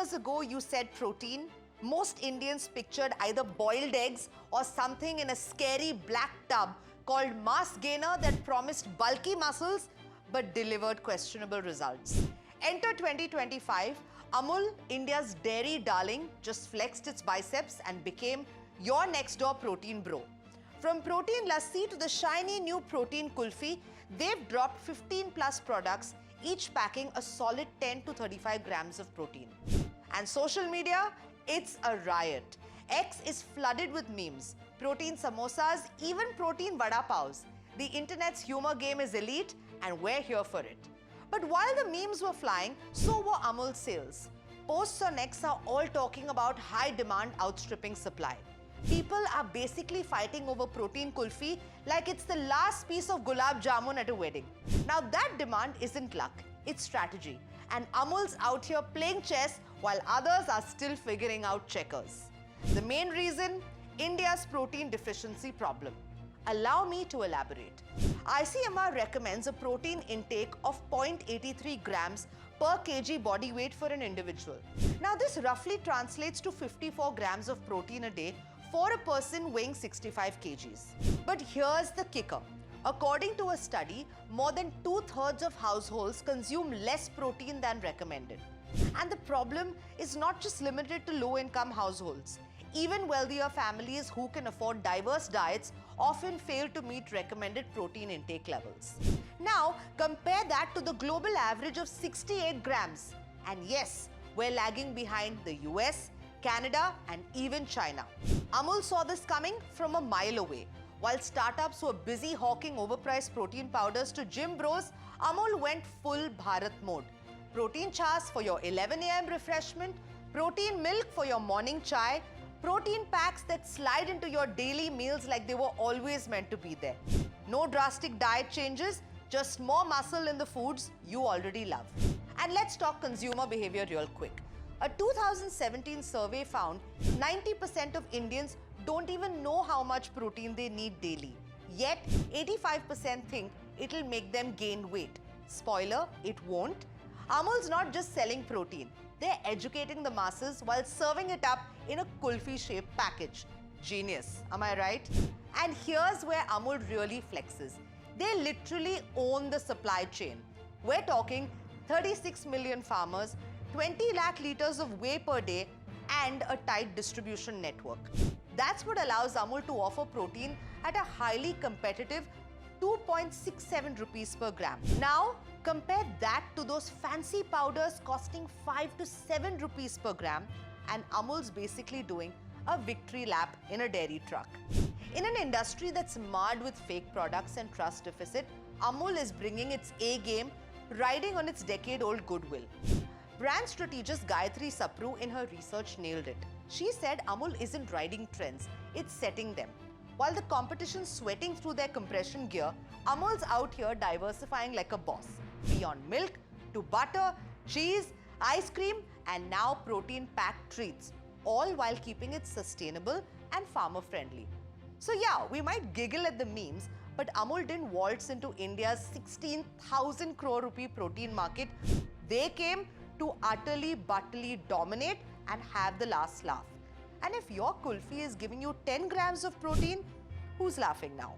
years ago you said protein, most Indians pictured either boiled eggs or something in a scary black tub called mass gainer that promised bulky muscles but delivered questionable results. Enter 2025, Amul, India's dairy darling, just flexed its biceps and became your next door protein bro. From protein lassi to the shiny new protein kulfi, they've dropped 15 plus products, each packing a solid 10 to 35 grams of protein. And social media, it's a riot. X is flooded with memes, protein samosas, even protein vada paos. The internet's humor game is elite and we're here for it. But while the memes were flying, so were Amul's sales. Posts on X are all talking about high demand outstripping supply. People are basically fighting over protein kulfi like it's the last piece of gulab jamun at a wedding. Now that demand isn't luck, it's strategy. And Amul's out here playing chess while others are still figuring out checkers. The main reason? India's protein deficiency problem. Allow me to elaborate. ICMR recommends a protein intake of 0.83 grams per kg body weight for an individual. Now this roughly translates to 54 grams of protein a day for a person weighing 65 kgs. But here's the kicker. According to a study, more than 2/3 of households consume less protein than recommended. And the problem is not just limited to low-income households. Even wealthier families who can afford diverse diets often fail to meet recommended protein intake levels. Now, compare that to the global average of 68 grams. And yes, we're lagging behind the US, Canada, and even China. Amul saw this coming from a mile away. While startups were busy hawking overpriced protein powders to gym bros, Amul went full Bharat mode. Protein chas for your 11 a.m. refreshment, protein milk for your morning chai, protein packs that slide into your daily meals like they were always meant to be there. No drastic diet changes, just more muscle in the foods you already love. And let's talk consumer behavior real quick. A 2017 survey found 90% of Indians don't even know how much protein they need daily. Yet, 85% think it'll make them gain weight. Spoiler, it won't. Amul's not just selling protein. They're educating the masses while serving it up in a kulfi-shaped package. Genius, am I right? And here's where Amul really flexes. They literally own the supply chain. We're talking 36 million farmers, 20 lakh liters of whey per day, and a tight distribution network. That's what allows Amul to offer protein at a highly competitive 2.67 rupees per gram. Now, compare that to those fancy powders costing 5 to 7 rupees per gram, and Amul's basically doing a victory lap in a dairy truck. In an industry that's marred with fake products and trust deficit, Amul is bringing its A game, riding on its decade-old goodwill. Brand strategist Gayatri Sapru in her research nailed it. She said Amul isn't riding trends, it's setting them. While the competition's sweating through their compression gear, Amul's out here diversifying like a boss. Beyond milk to butter, cheese, ice cream, and now protein-packed treats, all while keeping it sustainable and farmer-friendly. So yeah, we might giggle at the memes, but Amul didn't waltz into India's 16,000 crore rupee protein market. They came to utterly, buttily dominate and have the last laugh. And if your kulfi is giving you 10 grams of protein, who's laughing now?